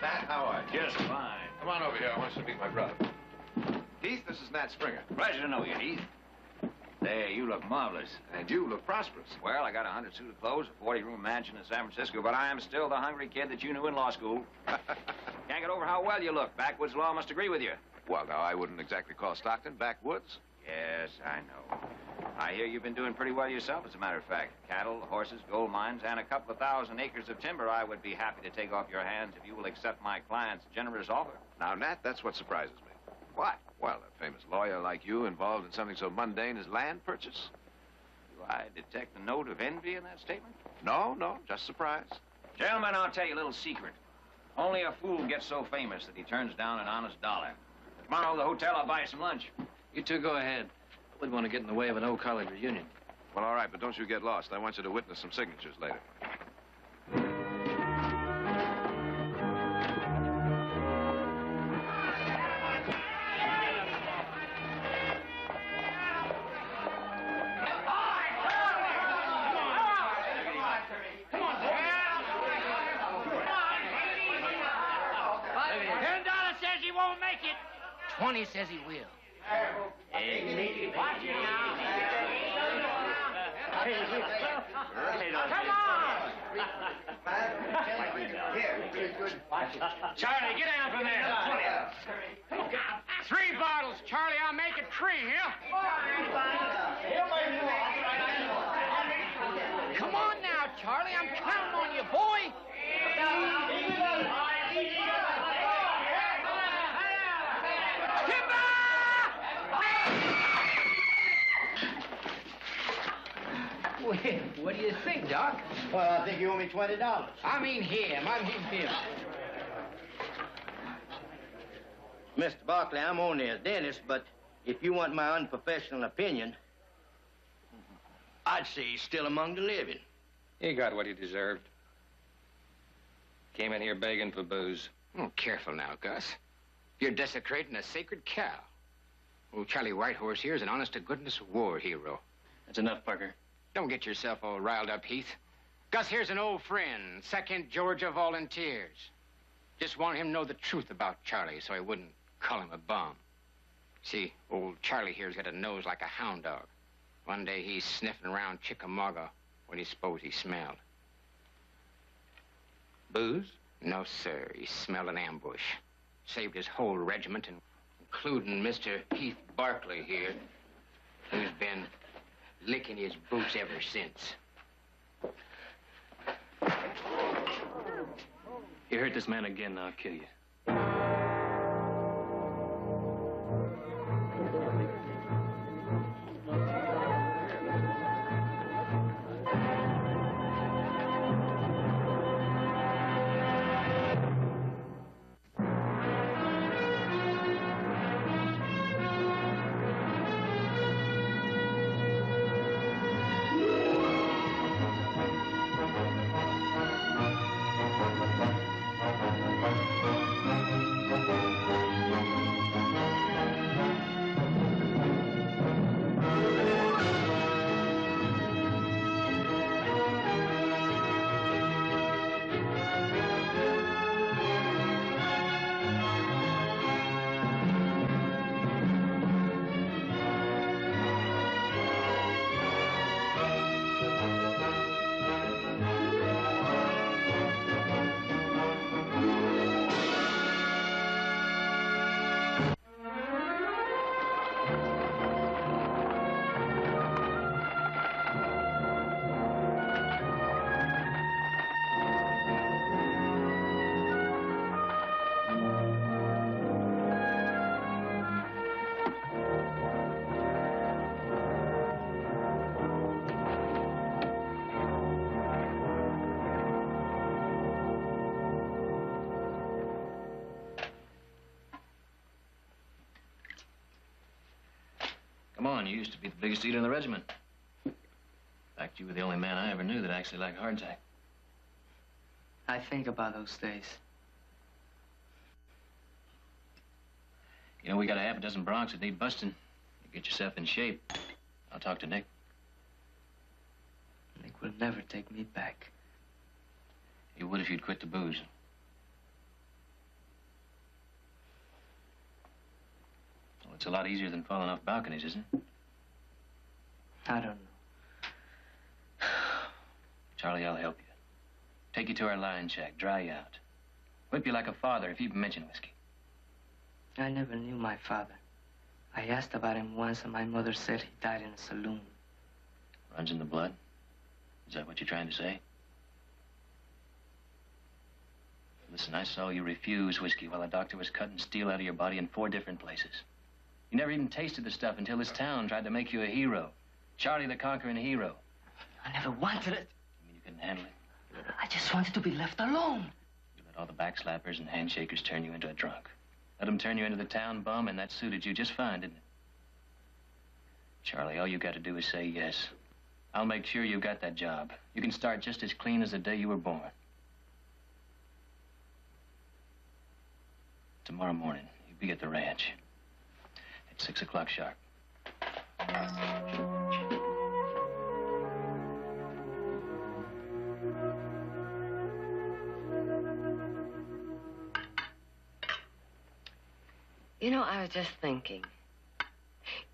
Nat, how are you? Just fine. Come on over here. I want you to meet my brother. Heath, this is Nat Springer. Pleasure to know you, Heath. Say, you look marvelous. And you look prosperous. Well, I got 100 suit of clothes, a 40-room mansion in San Francisco, but I am still the hungry kid that you knew in law school. Can't get over how well you look. Backwoods law must agree with you. Well, now, I wouldn't exactly call Stockton backwoods. Yes, I know. I hear you've been doing pretty well yourself, as a matter of fact. Cattle, horses, gold mines, and a couple of 1,000 acres of timber I would be happy to take off your hands if you will accept my client's generous offer. Now, Nat, that's what surprises me. What? Well, a famous lawyer like you involved in something so mundane as land purchase? Do I detect a note of envy in that statement? No, just surprise. Gentlemen, I'll tell you a little secret. Only a fool gets so famous that he turns down an honest dollar. Tomorrow at the hotel, I'll buy you some lunch. You two go ahead. I wouldn't want to get in the way of an old college reunion. Well, all right, but don't you get lost. I want you to witness some signatures later. $20 says he will. Watch it now. Come on! Charlie, get down from there. 3 bottles, Charlie. I'll make it 3, yeah? Come on now, Charlie. I'm counting on you, boy. What do you think, Doc? Well, I think you owe me $20. I mean him. Mr. Barkley, I'm only a dentist, but if you want my unprofessional opinion, I'd say he's still among the living. He got what he deserved. Came in here begging for booze. Oh, careful now, Gus. You're desecrating a sacred cow. Old Charlie Whitehorse here is an honest-to-goodness war hero. That's enough, Parker. Don't get yourself all riled up, Heath. Gus here's an old friend, 2nd Georgia Volunteers. Just wanted him to know the truth about Charlie so he wouldn't call him a bum. See, old Charlie here's got a nose like a hound dog. One day he's sniffing around Chickamauga when he supposed he smelled. Booze? No, sir. He smelled an ambush. Saved his whole regiment, including Mr. Heath Barkley here, who's been licking his boots ever since. You hurt this man again, I'll kill you. Come on, you used to be the biggest eater in the regiment. In fact, you were the only man I ever knew that actually liked hardtack. I think about those days. You know, we got a half a dozen broncs that need busting. You get yourself in shape. I'll talk to Nick. Nick will never take me back. He would if you'd quit the booze. It's a lot easier than falling off balconies, isn't it? I don't know. Charlie, I'll help you. Take you to our line shack, dry you out. Whip you like a father if you even mention whiskey. I never knew my father. I asked about him once, and my mother said he died in a saloon. Runs in the blood? Is that what you're trying to say? Listen, I saw you refuse whiskey while the doctor was cutting steel out of your body in 4 different places. You never even tasted the stuff until this town tried to make you a hero. Charlie the Conquering Hero. I never wanted it. You mean you couldn't handle it? I just wanted to be left alone. You let all the backslappers and handshakers turn you into a drunk. Let them turn you into the town bum, and that suited you just fine, didn't it? Charlie, all you got to do is say yes. I'll make sure you got that job. You can start just as clean as the day you were born. Tomorrow morning, you'll be at the ranch. At 6 o'clock sharp. You know, I was just thinking.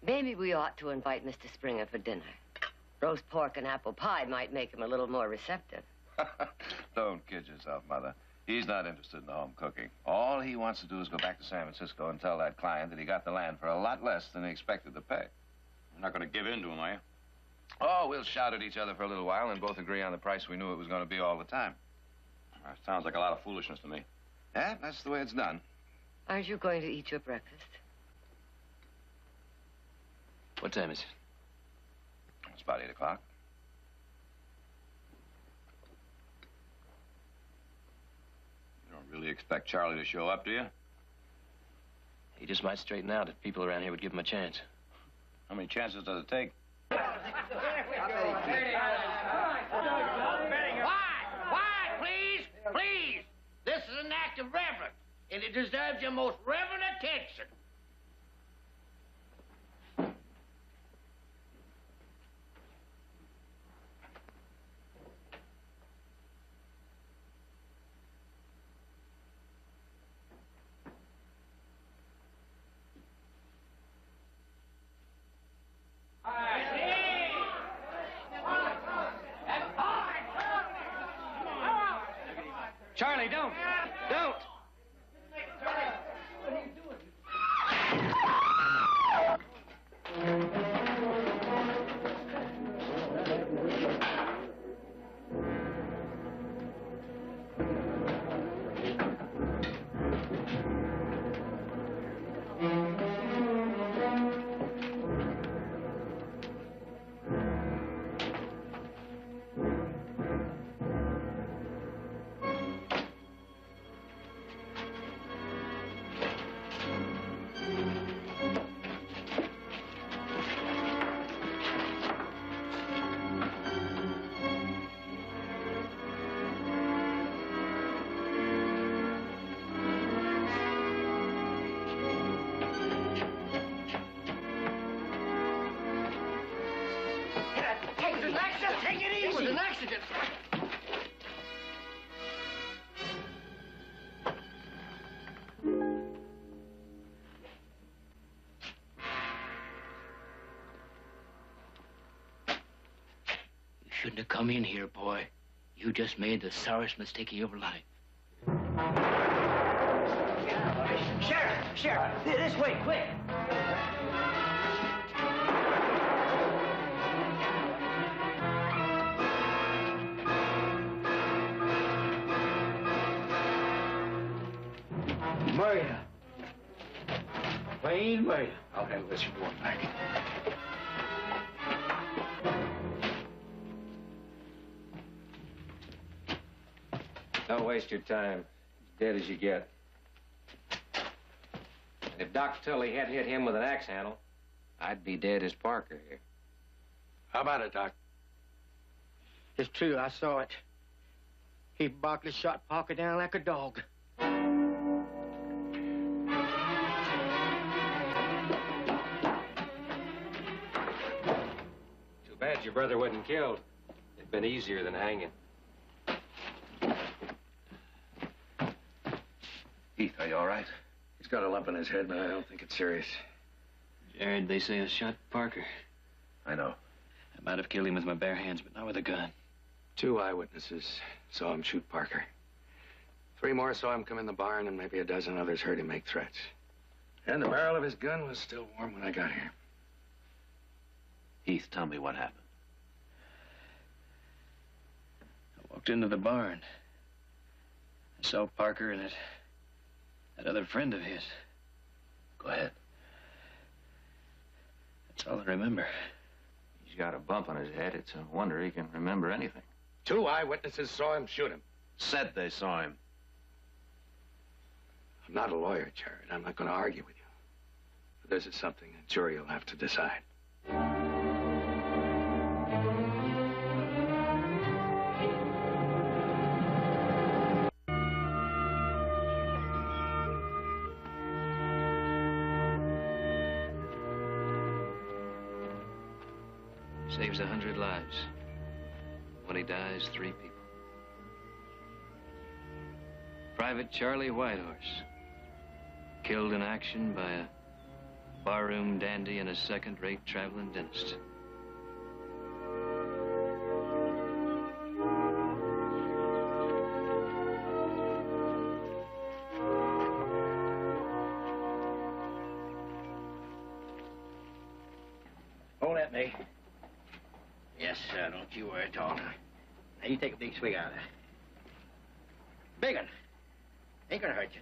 Maybe we ought to invite Mr. Springer for dinner. Roast pork and apple pie might make him a little more receptive. Don't kid yourself, Mother. He's not interested in home cooking. All he wants to do is go back to San Francisco and tell that client that he got the land for a lot less than he expected to pay. You're not going to give in to him, are you? Oh, we'll shout at each other for a little while and both agree on the price we knew it was going to be all the time. Sounds like a lot of foolishness to me. Yeah, that's the way it's done. Aren't you going to eat your breakfast? What time is it? It's about 8 o'clock. You don't really expect Charlie to show up, do you? He just might straighten out if people around here would give him a chance. How many chances does it take? Quiet, please, please. This is an act of reverence, and it deserves your most reverent attention. Charlie, don't! Don't! Take it easy. It was an accident. You shouldn't have come in here, boy. You just made the sorriest mistake of your life. Sheriff, this way, quick. Murder. Plain murder. I'll handle this report back. Don't waste your time. As dead as you get. And if Doc Tully had hit him with an axe handle, I'd be dead as Parker here. How about it, Doc? It's true, I saw it. He Barkley shot Parker down like a dog. Too bad your brother wasn't killed. It'd been easier than hanging. Heath, are you all right? He's got a lump in his head, but I don't think it's serious. Jared, they say I shot Parker. I know. I might have killed him with my bare hands, but not with a gun. 2 eyewitnesses saw him shoot Parker. 3 more saw him come in the barn, and maybe a dozen others heard him make threats. And the barrel of his gun was still warm when I got here. Heath, tell me what happened. I walked into the barn. I saw Parker and that other friend of his. Go ahead. That's all I remember. He's got a bump on his head. It's a wonder he can remember anything. 2 eyewitnesses saw him shoot him. Said they saw him. I'm not a lawyer, Jared. I'm not going to argue with you. But this is something a jury will have to decide. Saves 100 lives. When he dies, 3 people. Private Charlie Whitehorse. Killed in action by a barroom dandy and a second-rate traveling dentist. Hold at me. Yes, sir. Don't you worry at all. Now you take a big swig out of that. Big one. Ain't gonna hurt you.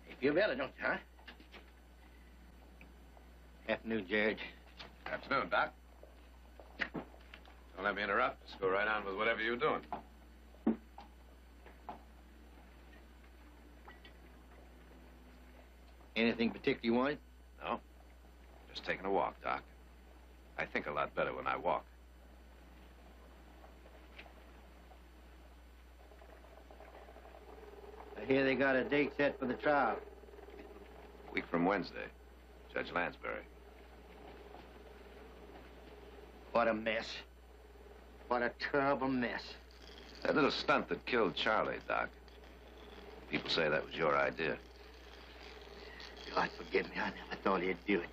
You feel better, don't you, huh? Afternoon, Jared. Afternoon, Doc. Don't let me interrupt. Just go right on with whatever you're doing. Anything particular you wanted? No. Just taking a walk, Doc. I think a lot better when I walk. I hear they got a date set for the trial. A week from Wednesday. Judge Lansbury. What a mess. What a terrible mess. That little stunt that killed Charlie, Doc. People say that was your idea. God forgive me. I never thought he'd do it.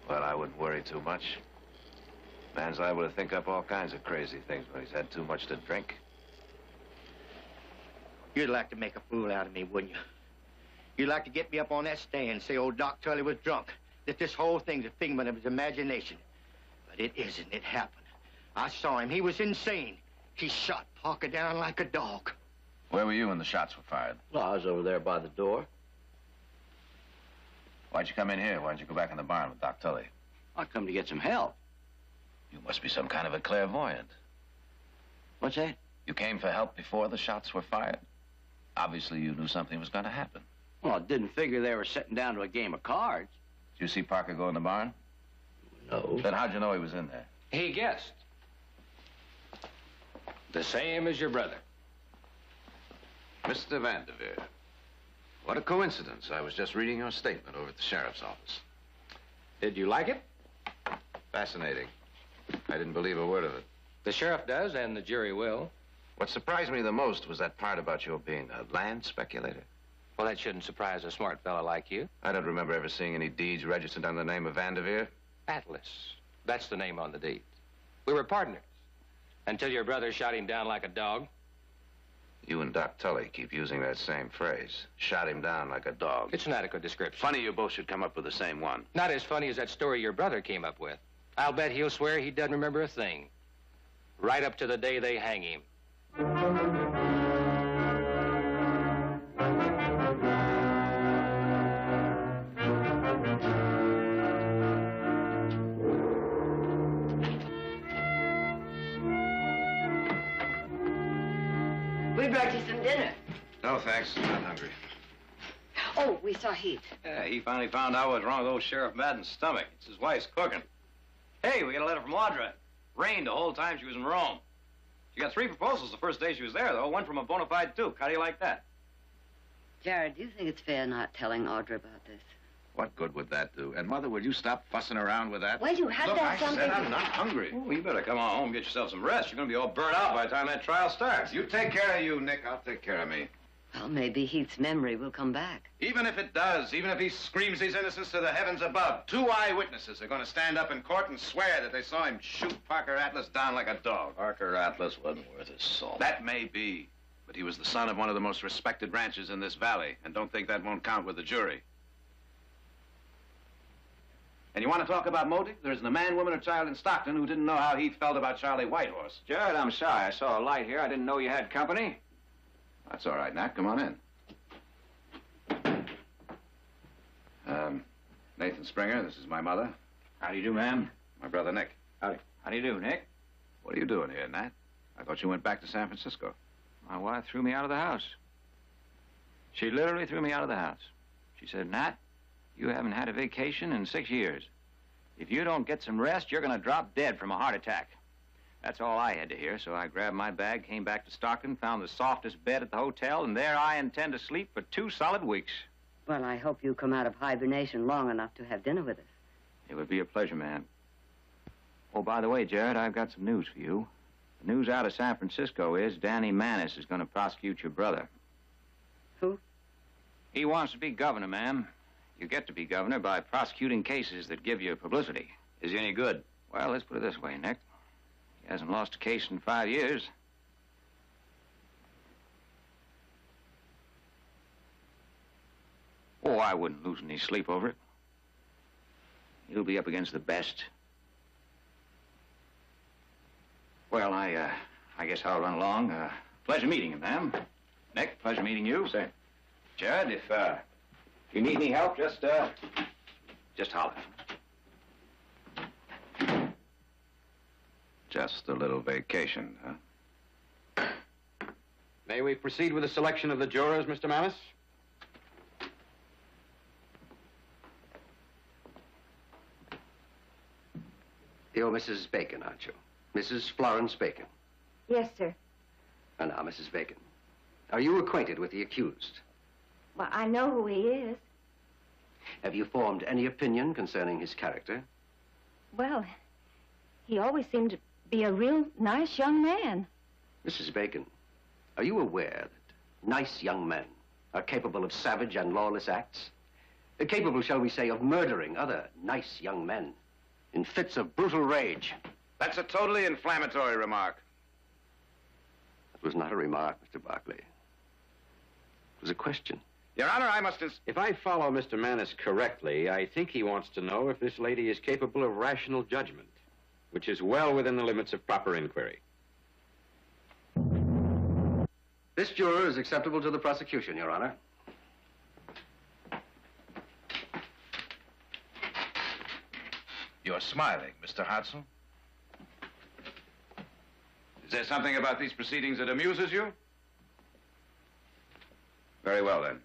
Well, I wouldn't worry too much. Man's liable to think up all kinds of crazy things when he's had too much to drink. You'd like to make a fool out of me, wouldn't you? You'd like to get me up on that stand and say old Doc Tully was drunk, that this whole thing's a figment of his imagination. But it isn't. It happened. I saw him. He was insane. He shot Parker down like a dog. Where were you when the shots were fired? Well, I was over there by the door. Why'd you come in here? Why'd you go back in the barn with Doc Tully? I come to get some help. You must be some kind of a clairvoyant. What's that? You came for help before the shots were fired? Obviously, you knew something was going to happen. Well, I didn't figure they were sitting down to a game of cards. Did you see Parker go in the barn? No. Then how'd you know he was in there? He guessed. The same as your brother. Mr. Vanderveer, what a coincidence. I was just reading your statement over at the sheriff's office. Did you like it? Fascinating. I didn't believe a word of it. The sheriff does, and the jury will. What surprised me the most was that part about your being a land speculator. Well, that shouldn't surprise a smart fella like you. I don't remember ever seeing any deeds registered under the name of Vanderveer. Atlas. That's the name on the deed. We were partners. Until your brother shot him down like a dog. You and Doc Tully keep using that same phrase. Shot him down like a dog. It's an adequate description. Funny you both should come up with the same one. Not as funny as that story your brother came up with. I'll bet he'll swear he doesn't remember a thing. Right up to the day they hang him. We brought you some dinner. No, thanks. I'm not hungry. Oh, we saw Heath. Yeah, he finally found out what's wrong with old Sheriff Madden's stomach. It's his wife's cooking. Hey, we got a letter from Audra. Rained the whole time she was in Rome. She got 3 proposals the first day she was there, though. One from a bona fide duke. How do you like that? Jared, do you think it's fair not telling Audra about this? What good would that do? And, Mother, would you stop fussing around with that? Well, you have Look, to have I something said I'm not hungry. Oh, you better come on home and get yourself some rest. You're going to be all burnt out by the time that trial starts. You take care of you, Nick. I'll take care of me. Well, maybe Heath's memory will come back. Even if it does, even if he screams his innocence to the heavens above, 2 eyewitnesses are going to stand up in court and swear that they saw him shoot Parker Atlas down like a dog. Parker Atlas wasn't worth his salt. That may be, but he was the son of one of the most respected ranchers in this valley, and don't think that won't count with the jury. And you want to talk about motive? There isn't a man, woman, or child in Stockton who didn't know how Heath felt about Charlie Whitehorse. Jared, I'm sorry. I saw a light here. I didn't know you had company. That's all right, Nat. Come on in. Nathan Springer, this is my mother. How do you do, ma'am? My brother, Nick. Howdy. How do you do, Nick? What are you doing here, Nat? I thought you went back to San Francisco. My wife threw me out of the house. She literally threw me out of the house. She said, Nat, you haven't had a vacation in 6 years. If you don't get some rest, you're going to drop dead from a heart attack. That's all I had to hear, so I grabbed my bag, came back to Stockton, found the softest bed at the hotel, and there I intend to sleep for 2 solid weeks. Well, I hope you come out of hibernation long enough to have dinner with us. It would be a pleasure, ma'am. Oh, by the way, Jared, I've got some news for you. The news out of San Francisco is Danny Manis is going to prosecute your brother. Who? He wants to be governor, ma'am. You get to be governor by prosecuting cases that give you publicity. Is he any good? Well, let's put it this way, Nick. He hasn't lost a case in 5 years. Oh, I wouldn't lose any sleep over it. He'll be up against the best. Well, I guess I'll run along. Pleasure meeting you, ma'am. Nick, pleasure meeting you. Same. Jared, if you need any help, just holler. Just a little vacation, huh? May we proceed with the selection of the jurors, Mr. Manis? You're Mrs. Bacon, aren't you? Mrs. Florence Bacon. Yes, sir. And now, Mrs. Bacon, are you acquainted with the accused? Well, I know who he is. Have you formed any opinion concerning his character? Well, he always seemed to be a real nice young man. Mrs. Bacon, are you aware that nice young men are capable of savage and lawless acts? They're capable, shall we say, of murdering other nice young men in fits of brutal rage. That's a totally inflammatory remark. That was not a remark, Mr. Barclay. It was a question. Your Honor, I must... If I follow Mr. Manis correctly, I think he wants to know if this lady is capable of rational judgment, which is well within the limits of proper inquiry. This juror is acceptable to the prosecution, Your Honor. You're smiling, Mr. Hodson. Is there something about these proceedings that amuses you? Very well, then.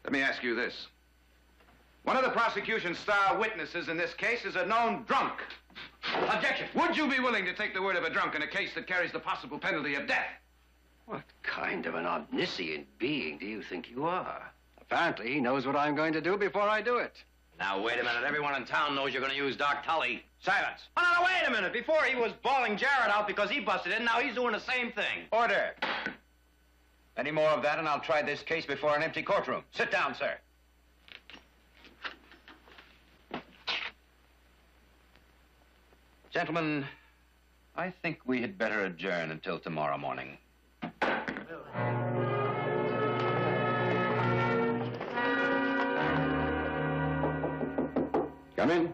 Let me ask you this. One of the prosecution's star witnesses in this case is a known drunk. Objection! Would you be willing to take the word of a drunk in a case that carries the possible penalty of death? What kind of an omniscient being do you think you are? Apparently, he knows what I'm going to do before I do it. Now, wait a minute. Everyone in town knows you're going to use Doc Tully. Silence. Oh, no, wait a minute. Before he was bawling Jared out because he busted in, now he's doing the same thing. Order. Any more of that, and I'll try this case before an empty courtroom. Sit down, sir. Gentlemen, I think we had better adjourn until tomorrow morning. Come in.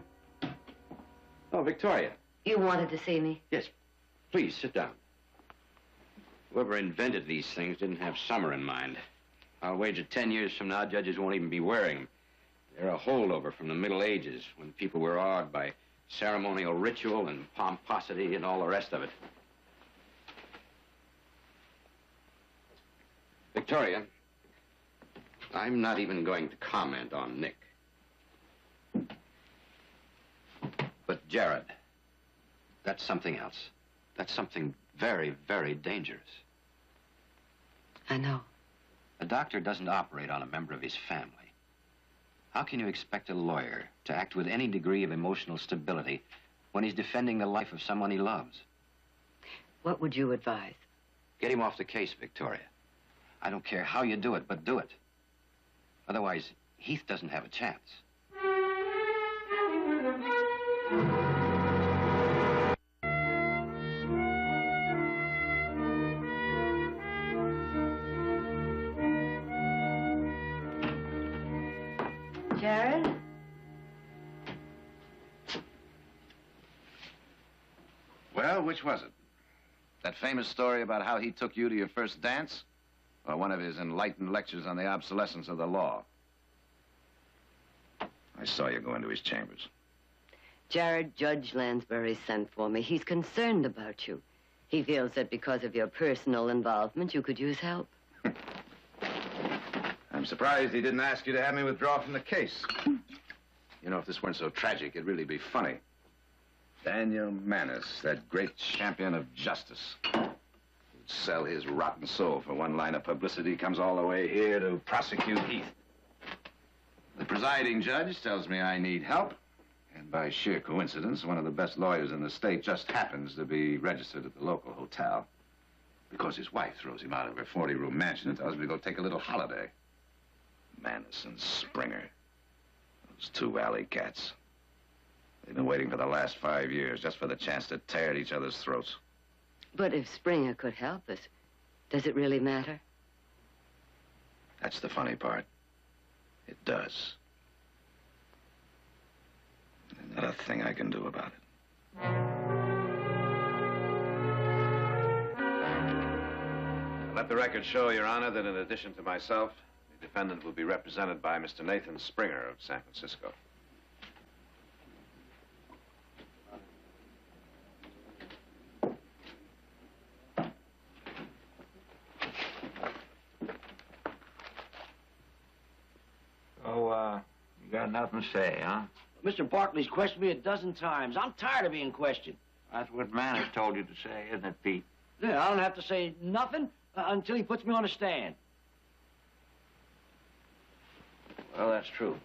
Oh, Victoria. You wanted to see me? Yes. Please, sit down. Whoever invented these things didn't have summer in mind. I'll wager 10 years from now, judges won't even be wearing them. They're a holdover from the Middle Ages, when people were awed by ceremonial ritual and pomposity and all the rest of it. Victoria, I'm not even going to comment on Nick. But Jared, that's something else. That's something very, very dangerous. I know. A doctor doesn't operate on a member of his family. How can you expect a lawyer to act with any degree of emotional stability when he's defending the life of someone he loves? What would you advise? Get him off the case, Victoria. I don't care how you do it, but do it. Otherwise, Heath doesn't have a chance. Jared? Well, which was it? That famous story about how he took you to your first dance? Or one of his enlightened lectures on the obsolescence of the law? I saw you go into his chambers. Jared, Judge Lansbury sent for me. He's concerned about you. He feels that because of your personal involvement, you could use help. I'm surprised he didn't ask you to have me withdraw from the case. You know, if this weren't so tragic, it'd really be funny. Daniel Manus, that great champion of justice, who'd sell his rotten soul for one line of publicity, comes all the way here to prosecute Heath. The presiding judge tells me I need help, and by sheer coincidence, one of the best lawyers in the state just happens to be registered at the local hotel. Because his wife throws him out of her 40-room mansion and tells me to go take a little holiday. Manus and Springer, those two alley cats. They've been waiting for the last 5 years just for the chance to tear at each other's throats. But if Springer could help us, does it really matter? That's the funny part. It does. There's not a thing I can do about it. Let the record show, Your Honor, that in addition to myself, the defendant will be represented by Mr. Nathan Springer of San Francisco. You got nothing to say, huh? Mr. Barkley's questioned me a dozen times. I'm tired of being questioned. That's what Manners told you to say, isn't it, Pete? Yeah, I don't have to say nothing until he puts me on the stand. Well, that's true.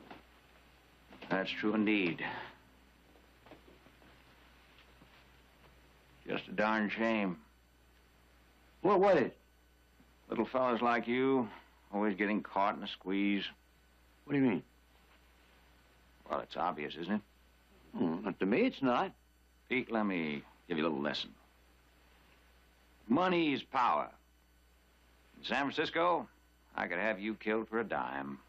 That's true indeed. Just a darn shame. Well, what is it? Little fellas like you, always getting caught in a squeeze. What do you mean? Well, it's obvious, isn't it? Not to me, it's not. Pete, let me give you a little lesson. Money is power. In San Francisco, I could have you killed for a dime.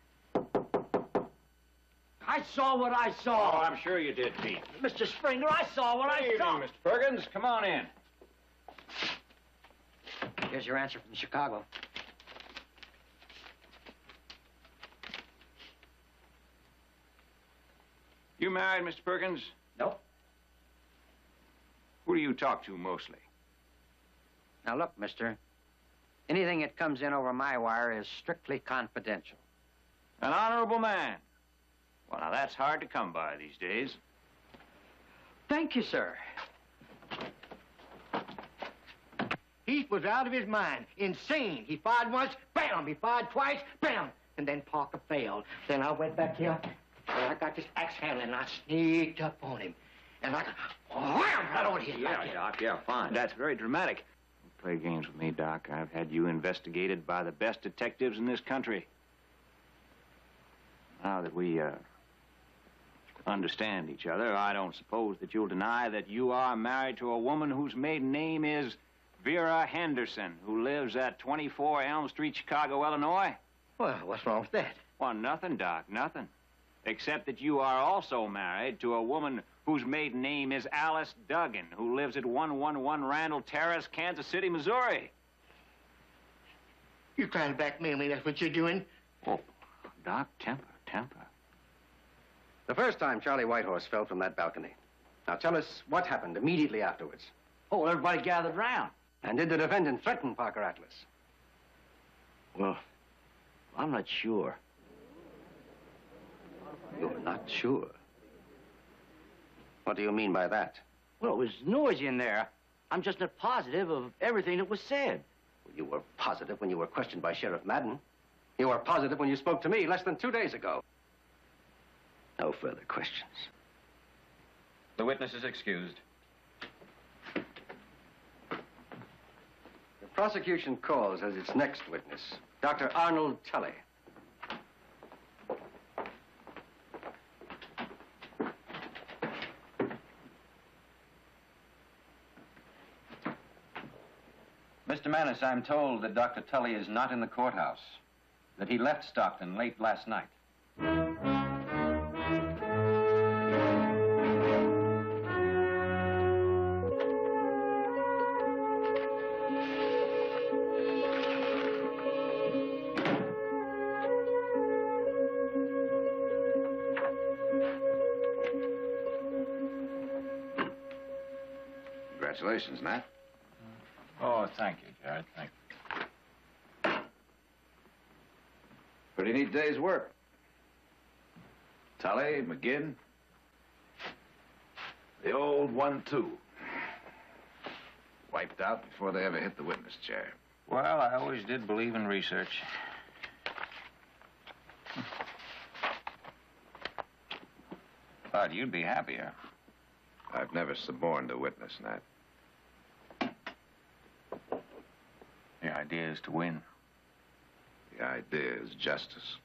I saw what I saw. Oh, I'm sure you did, Pete. Mr. Springer, I saw what I saw. Mr. Perkins, come on in. Here's your answer from Chicago. You married, Mr. Perkins? Nope. Who do you talk to mostly? Now, look, mister. Anything that comes in over my wire is strictly confidential. An honorable man. Well, now, that's hard to come by these days. Thank you, sir. Heath was out of his mind, insane. He fired once, bam! He fired twice, bam! And then Parker failed. Then I went back here, and I got this axe handle, and I sneaked up on him. And I wham! Right over here. Yeah, Doc, yeah, fine. That's very dramatic. Don't play games with me, Doc. I've had you investigated by the best detectives in this country. Now that we, understand each other, I don't suppose that you'll deny that you are married to a woman whose maiden name is Vera Henderson, who lives at 24 Elm Street, Chicago, Illinois. Well, what's wrong with that? Well, nothing, Doc, nothing. Except that you are also married to a woman whose maiden name is Alice Duggan, who lives at 111 Randall Terrace, Kansas City, Missouri. You trying to blackmail me, that's what you're doing? Oh, Doc, temper. The first time Charlie Whitehorse fell from that balcony. Now tell us what happened immediately afterwards. Oh, everybody gathered round. And did the defendant threaten Parker Atlas? Well, I'm not sure. You're not sure? What do you mean by that? Well, it was noisy in there. I'm just not positive of everything that was said. Well, you were positive when you were questioned by Sheriff Madden. You were positive when you spoke to me less than 2 days ago. No further questions. The witness is excused. The prosecution calls as its next witness Dr. Arnold Tully. Mr. Manus, I'm told that Dr. Tully is not in the courthouse, that he left Stockton late last night. Congratulations, Nat. Oh, thank you, Jared. Thank you. Pretty neat day's work. Tully, McGinn. The old 1-2. Wiped out before they ever hit the witness chair. Well, I always did believe in research. Thought you'd be happier. I've never suborned a witness, Nat. The idea is to win. The idea is justice.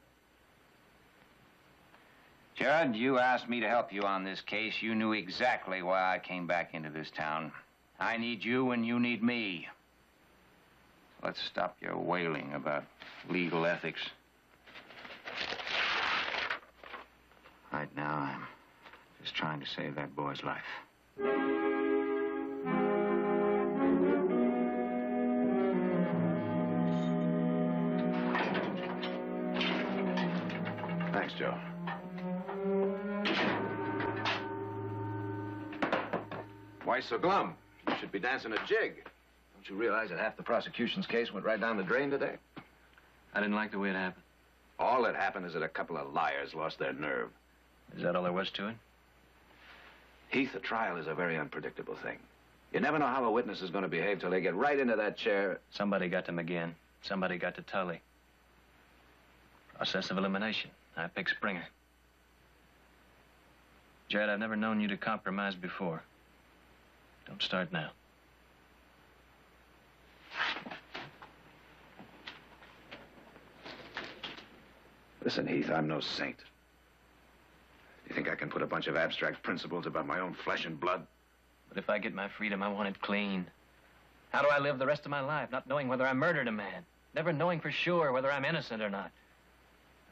Jared, you asked me to help you on this case. You knew exactly why I came back into this town. I need you and you need me. Let's stop your wailing about legal ethics. Right now, I'm just trying to save that boy's life. Thanks, Joe. Why so glum? You should be dancing a jig. Don't you realize that half the prosecution's case went right down the drain today? I didn't like the way it happened. All that happened is that a couple of liars lost their nerve. Is that all there was to it? Heath, a trial is a very unpredictable thing. You never know how a witness is going to behave till they get right into that chair. Somebody got to McGinn. Somebody got to Tully. Process of elimination. I picked Springer. Jared, I've never known you to compromise before. Don't start now. Listen, Heath, I'm no saint. You think I can put a bunch of abstract principles about my own flesh and blood? But if I get my freedom, I want it clean. How do I live the rest of my life, not knowing whether I murdered a man? Never knowing for sure whether I'm innocent or not.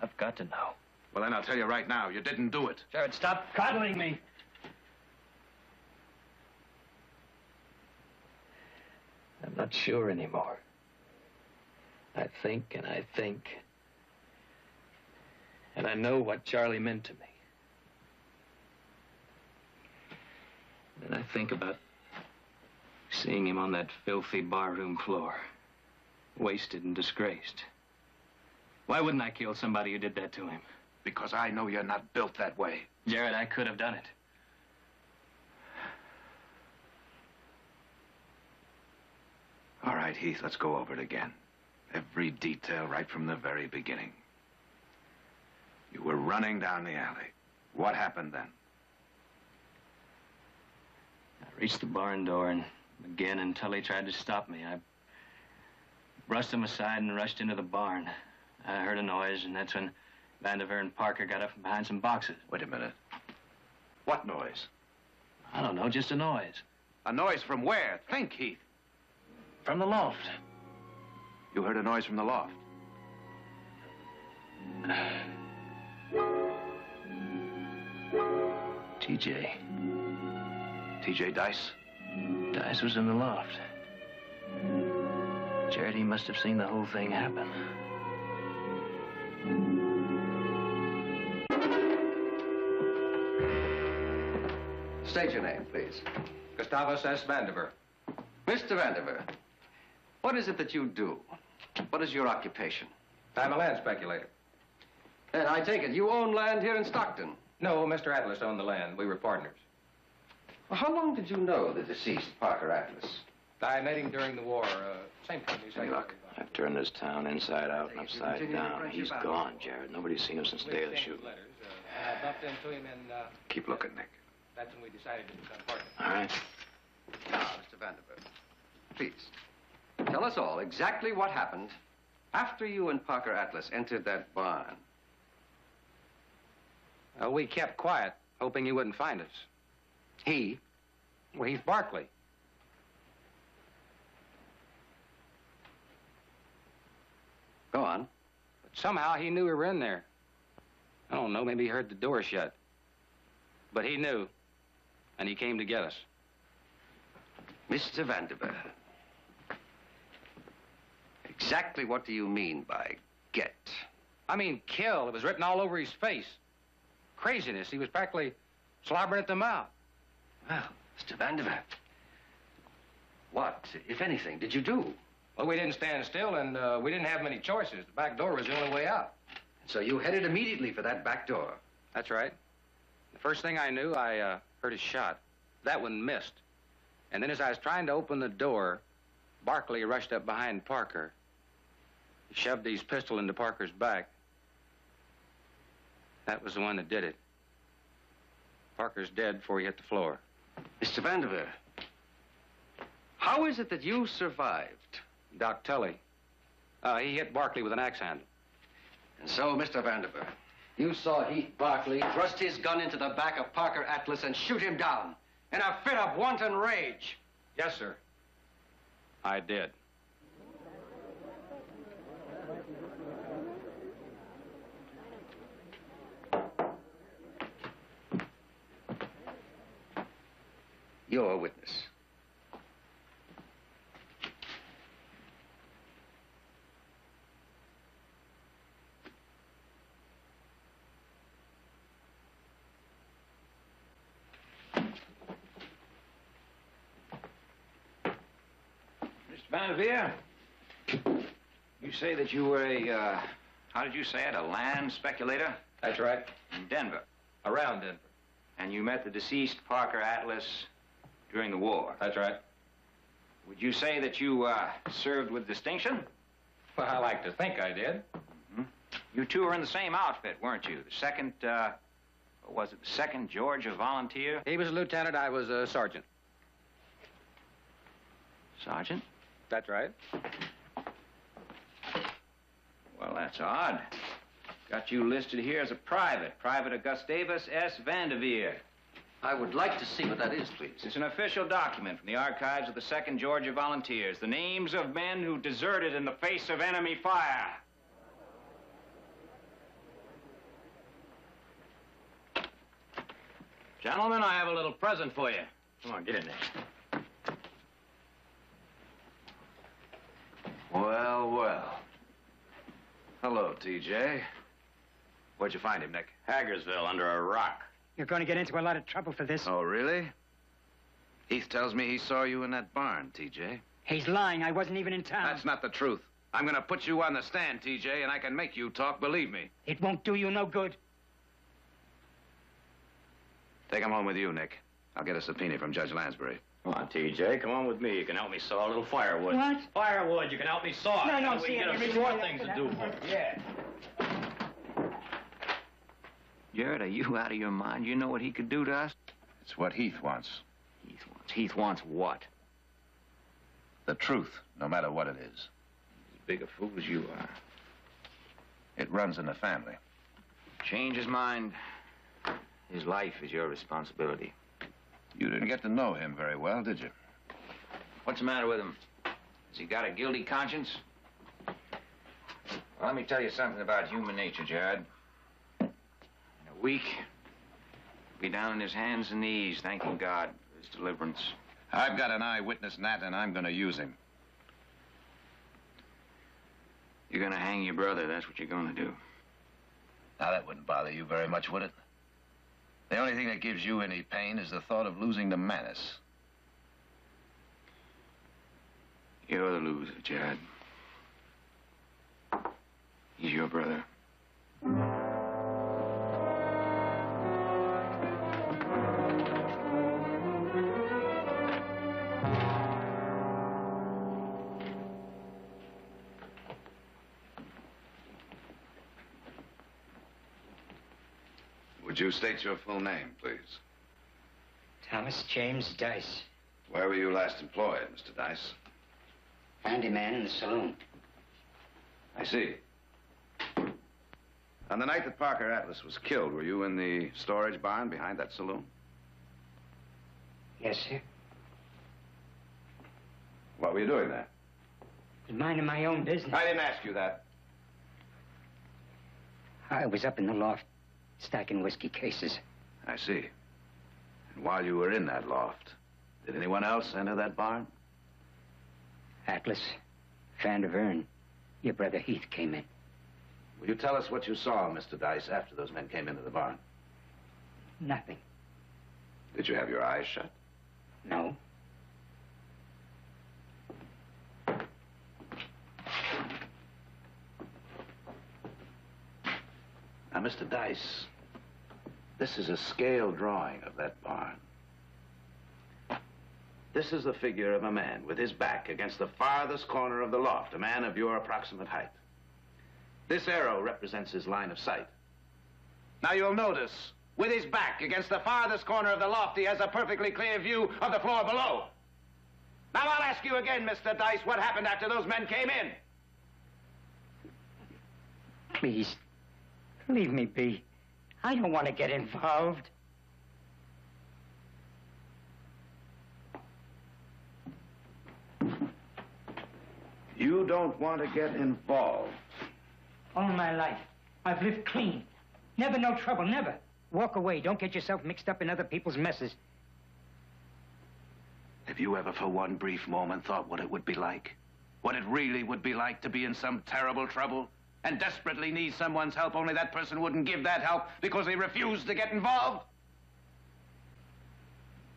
I've got to know. Well, then I'll tell you right now, you didn't do it. Jared, stop coddling me. I'm not sure anymore. I think and I think. And I know what Charlie meant to me. And I think about seeing him on that filthy barroom floor, wasted and disgraced. Why wouldn't I kill somebody who did that to him? Because I know you're not built that way. Jared, I could have done it. All right, Heath, let's go over it again. Every detail right from the very beginning. You were running down the alley. What happened then? I reached the barn door, and McGinn and Tully tried to stop me. I brushed them aside and rushed into the barn. I heard a noise, and that's when Vandiver and Parker got up from behind some boxes. Wait a minute. What noise? I don't know, just a noise. A noise from where? Think, Heath. From the loft. You heard a noise from the loft? TJ. TJ Dice? Dice was in the loft. Jared, he must have seen the whole thing happen. State your name, please. Gustavus S. Vandiver. Mr. Vandiver, what is it that you do? What is your occupation? I'm a land speculator. And I take it you own land here in Stockton? No, Mr. Atlas owned the land. We were partners. Well, how long did you know the deceased Parker Atlas? I met him during the war. Same time. Hey, look, I've turned this town inside out and upside down. He's gone, Jared. Nobody's seen him since the day of the shooting. I bumped into him and Keep looking, Nick. that's when we decided to become partners. All right. Now, Mr. Vandiver, please, tell us all exactly what happened After you and Parker Atlas entered that barn, We kept quiet, hoping he wouldn't find us. he, Well, he's Barkley. go on. But somehow he knew we were in there. I don't know, maybe he heard the door shut. But he knew, and he came to get us. Mr. Vanderbilt, exactly what do you mean by get? I mean, kill. It was written all over his face. Craziness. He was practically slobbering at the mouth. Well, Mr. Vanderbilt, what, if anything, did you do? Well, we didn't stand still, and we didn't have many choices. The back door was the only way out. So you headed immediately for that back door? That's right. The first thing I knew, I heard a shot. That one missed. And then as I was trying to open the door, Barkley rushed up behind Parker. He shoved his pistol into Parker's back. That was the one that did it. Parker's dead before he hit the floor. Mr. Vanderbilt, how is it that you survived? Doc Tully. He hit Barkley with an axe handle. And so, Mr. Vanderbilt, you saw Heath Barkley thrust his gun into the back of Parker Atlas and shoot him down in a fit of wanton rage. Yes, sir. I did. You're a witness. Vanderveer, you say that you were a, how did you say it, a land speculator? That's right. In Denver. Around Denver. And you met the deceased Parker Atlas during the war? That's right. Would you say that you served with distinction? Well, I like to think I did. Mm-hmm. You two were in the same outfit, weren't you? The second, was it the 2nd Georgia Volunteer? He was a lieutenant, I was a sergeant. Sergeant? That's right. Well, that's odd. Got you listed here as a private. Private Gustavus S. Vanderveer. I would like to see what that is, please. It's an official document from the archives of the 2nd Georgia Volunteers. The names of men who deserted in the face of enemy fire. Gentlemen, I have a little present for you. Come on, get in there. Well, well. Hello, TJ. Where'd you find him, Nick? Hagersville, under a rock. You're going to get into a lot of trouble for this. Oh, really? Heath tells me he saw you in that barn, TJ. He's lying. I wasn't even in town. That's not the truth. I'm going to put you on the stand, TJ, and I can make you talk, believe me. It won't do you no good. Take him home with you, Nick. I'll get a subpoena from Judge Lansbury. Come on, TJ, come on with me. You can help me saw a little firewood. What? Firewood, you can help me saw. No, we see, can get a really few more like things to that. do for me. Yeah. Jared, are you out of your mind? You know what he could do to us? It's what Heath wants. Heath wants what? The truth, no matter what it is. As big a fool as you are. It runs in the family. Change his mind. His life is your responsibility. You didn't get to know him very well, did you? What's the matter with him? Has he got a guilty conscience? Well, let me tell you something about human nature, Jared. In a week, he'll be down on his hands and knees, thanking God for his deliverance. I've got an eyewitness, Nat, and I'm going to use him. You're going to hang your brother. That's what you're going to do. Now, that wouldn't bother you very much, would it? The only thing that gives you any pain is the thought of losing to Manus. You're the loser, Jared. He's your brother. Would you state your full name, please? Thomas James Dice. Where were you last employed, Mr. Dice? Handyman in the saloon. I see. On the night that Parker Atlas was killed, were you in the storage barn behind that saloon? Yes, sir. What were you doing there? I was minding my own business. I didn't ask you that. I was up in the loft, stacking whiskey cases. I see. And while you were in that loft, did anyone else enter that barn? Atlas, Vandiver, and your brother Heath came in. Will you tell us what you saw, Mr. Dice, after those men came into the barn? Nothing. Did you have your eyes shut? No. Now, Mr. Dice, this is a scale drawing of that barn. This is the figure of a man with his back against the farthest corner of the loft, a man of your approximate height. This arrow represents his line of sight. Now, you'll notice, with his back against the farthest corner of the loft, he has a perfectly clear view of the floor below. Now, I'll ask you again, Mr. Dice, what happened after those men came in? Please, leave me be. I don't want to get involved. You don't want to get involved. All my life, I've lived clean. Never no trouble, never. Walk away. Don't get yourself mixed up in other people's messes. Have you ever for one brief moment thought what it would be like? What it really would be like to be in some terrible trouble and desperately need someone's help, only that person wouldn't give that help because he refused to get involved?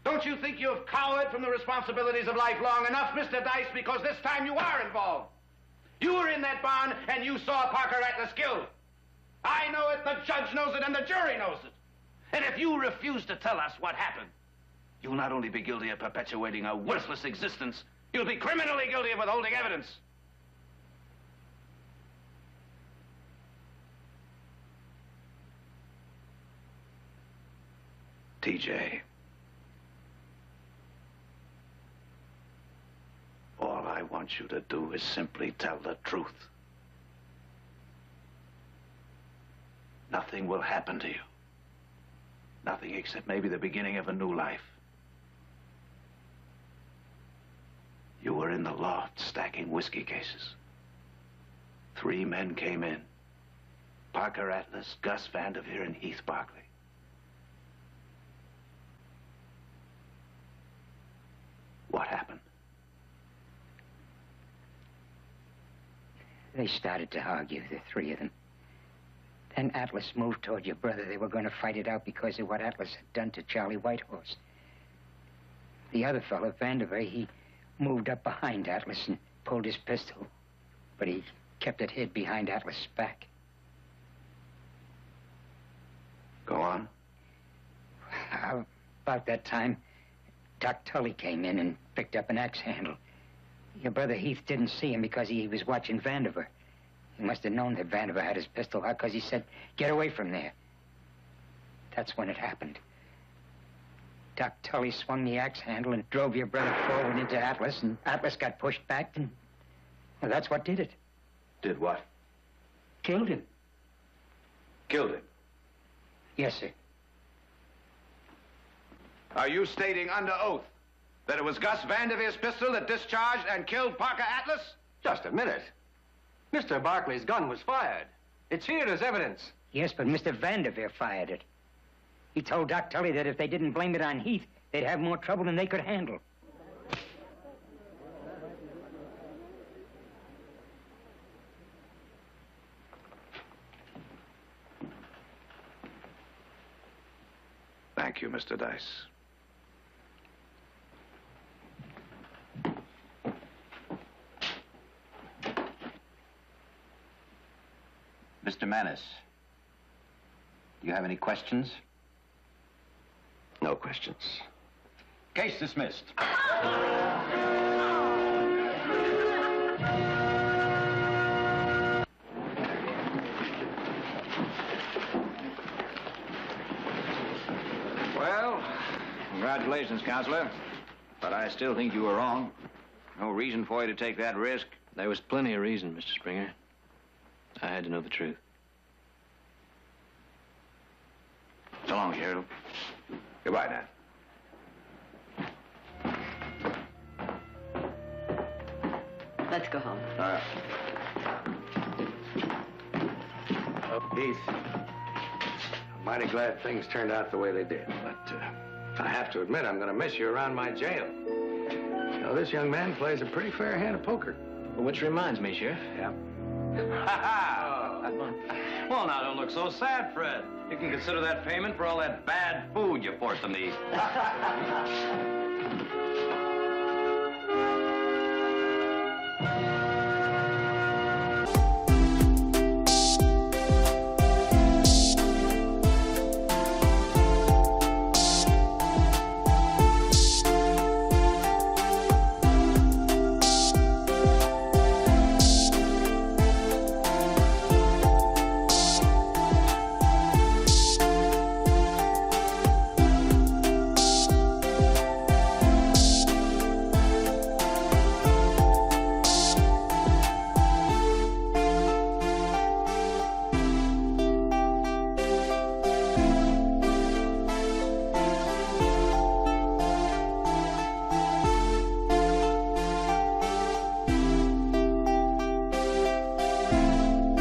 Don't you think you've cowered from the responsibilities of life long enough, Mr. Dice, because this time you are involved? You were in that barn and you saw Parker Atlas killed. I know it, the judge knows it, and the jury knows it. And if you refuse to tell us what happened, you'll not only be guilty of perpetuating a worthless existence, you'll be criminally guilty of withholding evidence. TJ. All I want you to do is simply tell the truth. Nothing will happen to you. Nothing except maybe the beginning of a new life. You were in the loft stacking whiskey cases. 3 men came in. Parker Atlas, Gus Vandiver, and Heath Barkley. What happened? They started to argue, the 3 of them. Then Atlas moved toward your brother. They were going to fight it out because of what Atlas had done to Charlie Whitehorse. The other fellow, Vandiver, he moved up behind Atlas and pulled his pistol. But he kept it hid behind Atlas' back. Go on. About that time, Doc Tully came in and picked up an axe handle. Your brother Heath didn't see him because he was watching Vandiver. He must have known that Vandiver had his pistol out because he said, "Get away from there." That's when it happened. Doc Tully swung the axe handle and drove your brother forward into Atlas, and Atlas got pushed back, and well, that's what did it. Did what? Killed him. Killed him? Yes, sir. Are you stating under oath that it was Gus Vandiver's pistol that discharged and killed Parker Atlas? Just a minute. Mr. Barkley's gun was fired. It's here as evidence. Yes, but Mr. Vandiver fired it. He told Doc Tully that if they didn't blame it on Heath, they'd have more trouble than they could handle. Thank you, Mr. Dice. Mr. Manis, do you have any questions? No questions. Case dismissed. Well, congratulations, Counselor. But I still think you were wrong. No reason for you to take that risk. There was plenty of reason, Mr. Springer. I had to know the truth. So long, Sheriff. Goodbye, now. Let's go home. All right. Oh, Heath, I'm mighty glad things turned out the way they did, but I have to admit I'm going to miss you around my jail. You know, this young man plays a pretty fair hand of poker. Well, which reminds me, Sheriff. Yeah. Well, now, don't look so sad, Fred. You can consider that payment for all that bad food you forced them to eat.